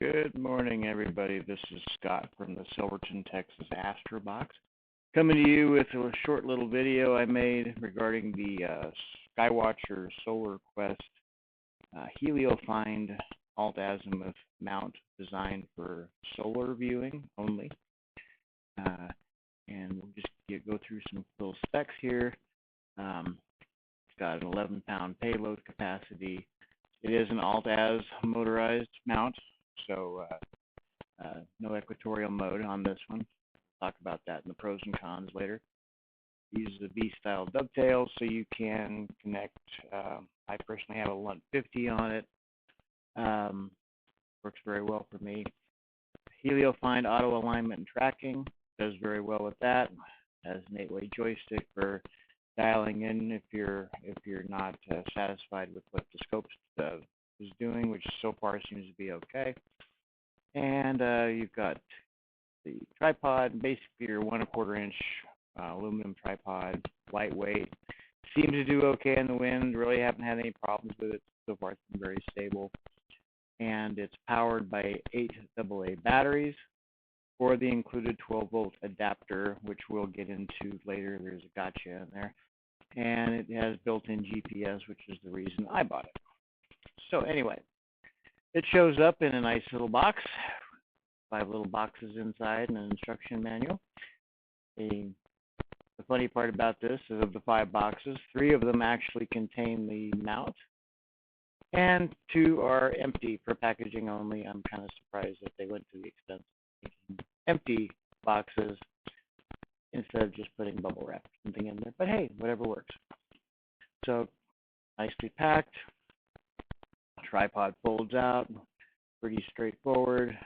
Good morning, everybody. This is Scott from the Silverton Texas Astro Box, coming to you with a short little video I made regarding the Skywatcher SolarQuest HelioFind Alt-Azimuth mount designed for solar viewing only. And we'll just go through some little specs here. It's got an 11-pound payload capacity. It is an Alt-Az motorized mount, so no equatorial mode on this one. We'll talk about that in the pros and cons later. Uses a V-style dovetail, so you can connect. I personally have a LUNT 50 on it. Works very well for me. HelioFind auto alignment and tracking does very well with that. Has an 8-way joystick for dialing in if you're not satisfied with what the scope is doing, which so far seems to be okay. And you've got the tripod, basically your 1¼ inch aluminum tripod, lightweight. Seems to do okay in the wind. Really haven't had any problems with it so far. It's been very stable. And it's powered by 8 AA batteries or the included 12-volt adapter, which we'll get into later. There's a gotcha in there. And it has built-in GPS, which is the reason I bought it. So anyway, it shows up in a nice little box, 5 little boxes inside and an instruction manual. The funny part about this is of the 5 boxes, 3 of them actually contain the mount, and 2 are empty for packaging only. I'm kind of surprised that they went to the expense of making empty boxes instead of just putting bubble wrap or something in there. But hey, whatever works. So nicely packed. Tripod folds out. Pretty straightforward.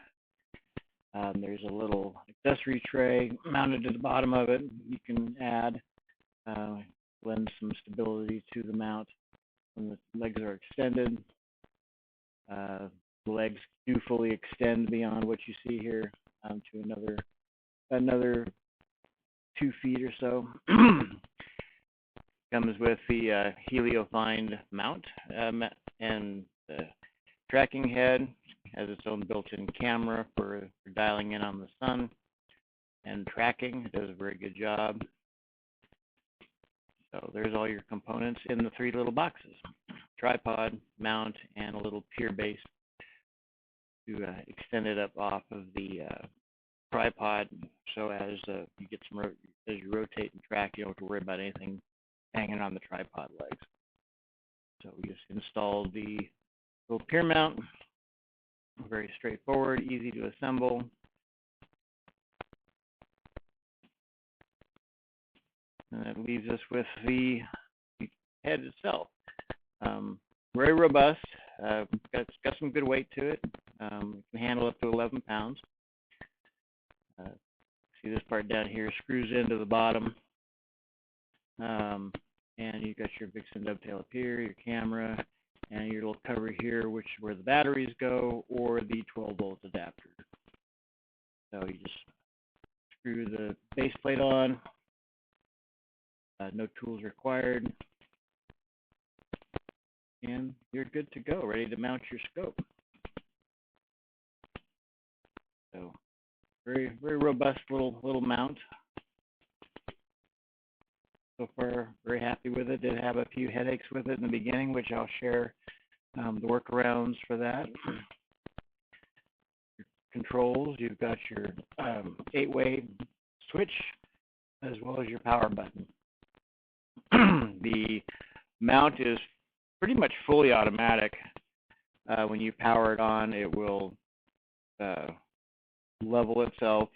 There's a little accessory tray mounted to the bottom of it. You can add, lend some stability to the mount when the legs are extended. The legs do fully extend beyond what you see here to another 2 feet or so. Comes with the HelioFind mount and the tracking head. Has its own built-in camera for dialing in on the sun and tracking. It does a very good job. So there's all your components in the 3 little boxes: tripod, mount, and a little pier base to extend it up off of the tripod, so as you get some as you rotate and track, you don't have to worry about anything hanging on the tripod legs. So we just installed the little pier mount. Very straightforward, easy to assemble. And that leaves us with the head itself. Very robust. It's got some good weight to it. It can handle up to 11 pounds. See this part down here screws into the bottom. And you've got your Vixen dovetail up here, your camera, and your little cover here, which is where the batteries go, or the 12-volt adapter. So you just screw the base plate on. No tools required. And you're good to go, ready to mount your scope. So very, very robust little mount. So far, very happy with it. Did have a few headaches with it in the beginning, which I'll share the workarounds for that. Your controls, you've got your 8-way switch as well as your power button. The mount is pretty much fully automatic. When you power it on, it will level itself.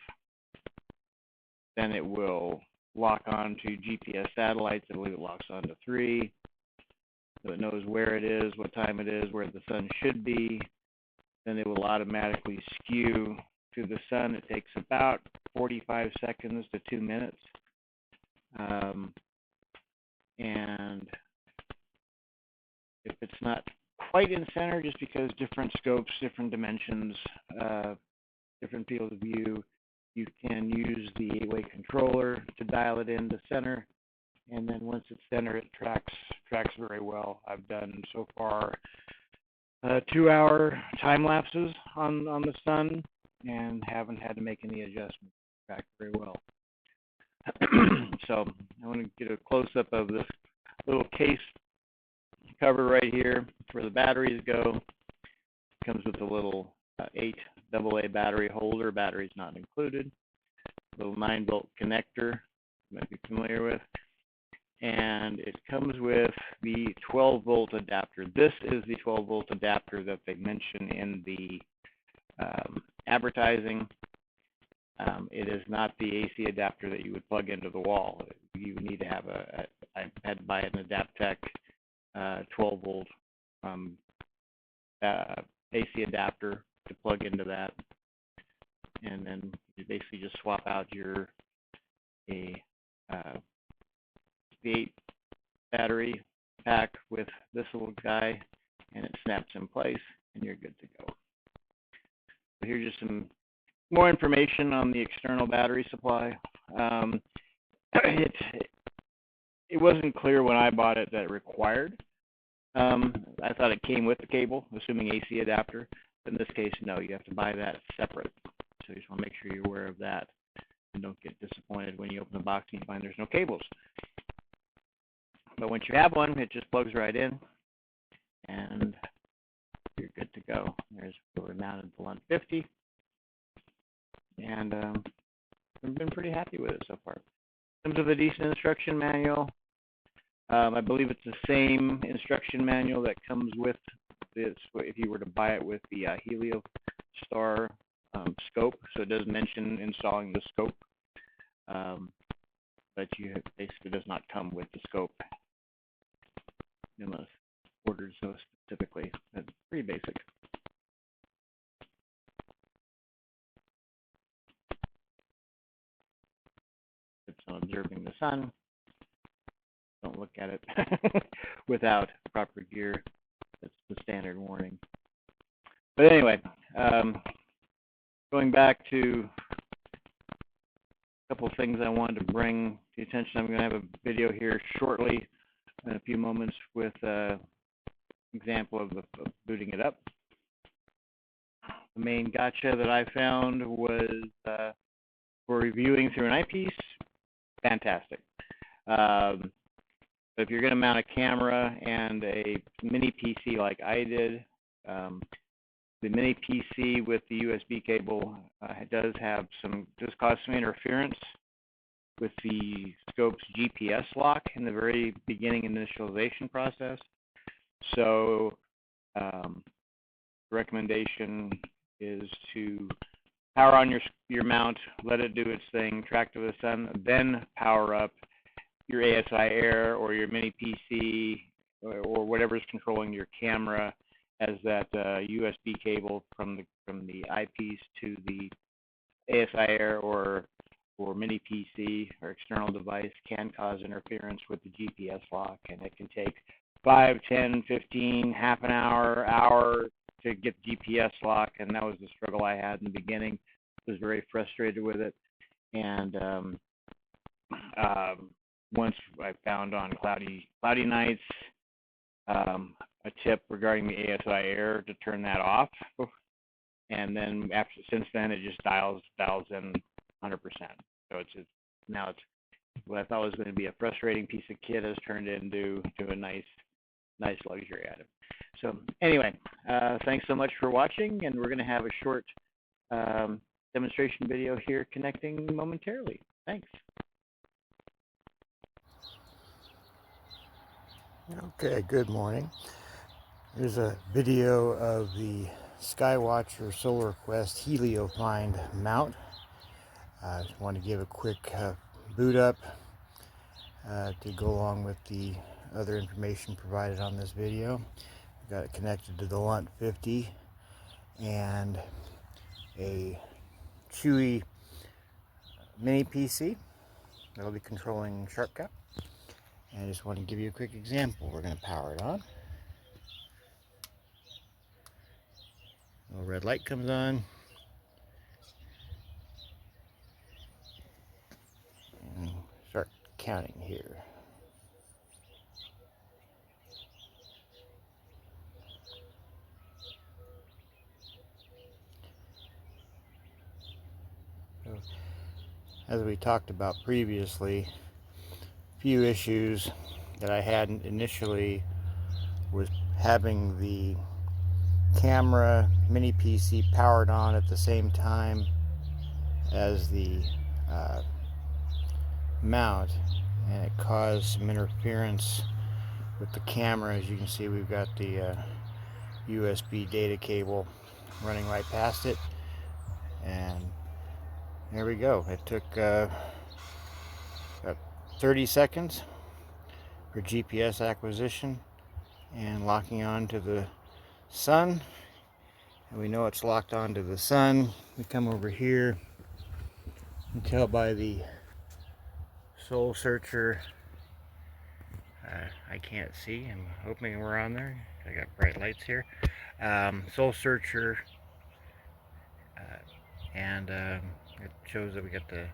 Then it will lock onto GPS satellites. I believe it locks onto 3. So it knows where it is, what time it is, where the sun should be. Then it will automatically skew to the sun. It takes about 45 seconds to 2 minutes. And if it's not quite in center, just because different scopes, different dimensions, different field of view, you can use the 8-way controller to dial it into center, and then once it's center, it tracks very well. I've done so far 2-hour time lapses on the sun, and haven't had to make any adjustments. Tracked very well. So I want to get a close-up of this little case cover right here where the batteries go. It comes with a little 8 AA battery holder. Batteries not included. Little 9-volt connector, you might be familiar with. And it comes with the 12-volt adapter. This is the 12-volt adapter that they mention in the advertising. It is not the AC adapter that you would plug into the wall. You need to have I had to buy an Adaptec 12-volt AC adapter to plug into that, and then you basically just swap out the 8 battery pack with this little guy, and it snaps in place, and you're good to go. So here's just some more information on the external battery supply. It wasn't clear when I bought it that it required. I thought it came with the cable, assuming AC adapter. But in this case, no, you have to buy that separate. So you just want to make sure you're aware of that and don't get disappointed when you open the box and you find there's no cables. But once you have one, it just plugs right in, and you're good to go. There's where we mounted the LUNT 50, and I've been pretty happy with it so far. In terms of a decent instruction manual, I believe it's the same instruction manual that comes with this if you were to buy it with the HelioStar scope. So it does mention installing the scope, but it basically does not come with the scope unless ordered so specifically. That's pretty basic. It's on observing the sun. Don't look at it without proper gear. That's the standard warning. But anyway, going back to a couple of things I wanted to bring to your attention. I'm going to have a video here shortly in a few moments with an example of booting it up. The main gotcha that I found was for reviewing through an eyepiece. Fantastic. But if you're going to mount a camera and a mini PC like I did, the mini PC with the USB cable does cause some interference with the scope's GPS lock in the very beginning initialization process. So the recommendation is to power on your mount, let it do its thing, track to the sun, then power up your ASI Air or your mini PC or whatever's controlling your camera as that USB cable from the eyepiece to the ASI Air or mini PC or external device can cause interference with the GPS lock, and it can take 5, 10, 15, half an hour to get the GPS lock, and that was the struggle I had in the beginning. I was very frustrated with it, and once I found on cloudy nights a tip regarding the ASI Air to turn that off, and then since then it just dials in 100%. So now what I thought was going to be a frustrating piece of kit has turned into a nice luxury item. So anyway, thanks so much for watching, and we're going to have a short demonstration video here connecting momentarily. Thanks. Okay, good morning. Here's a video of the Skywatcher SolarQuest HelioFind mount. I just want to give a quick boot up to go along with the other information provided on this video. I've got it connected to the LUNT 50 and a Chewy mini PC that'll be controlling SharpCap. And I just want to give you a quick example. We're going to power it on. A little red light comes on. And start counting here. as we talked about previously, a few issues that I had initially was having the camera mini PC powered on at the same time as the mount, and it caused some interference with the camera. As you can see, we've got the USB data cable running right past it, and there we go. It took about 30 seconds for GPS acquisition and locking on to the sun, and we know it's locked onto the sun. We come over here and tell by the Soul Searcher. I can't see. I'm hoping we're on there. I got bright lights here. Soul Searcher, and it shows that we got the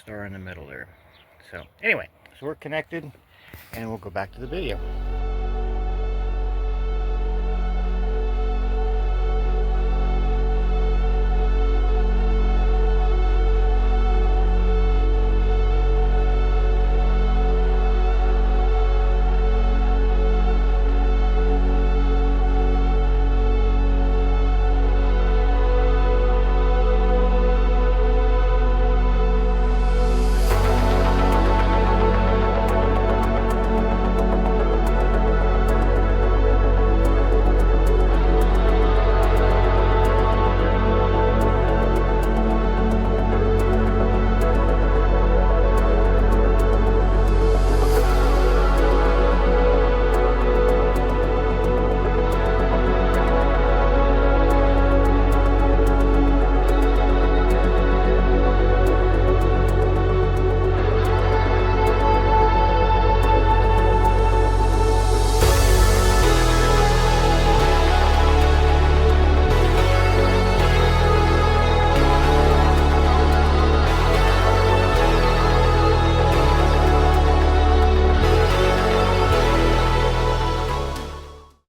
star in the middle there. So anyway, so we're connected, and we'll go back to the video.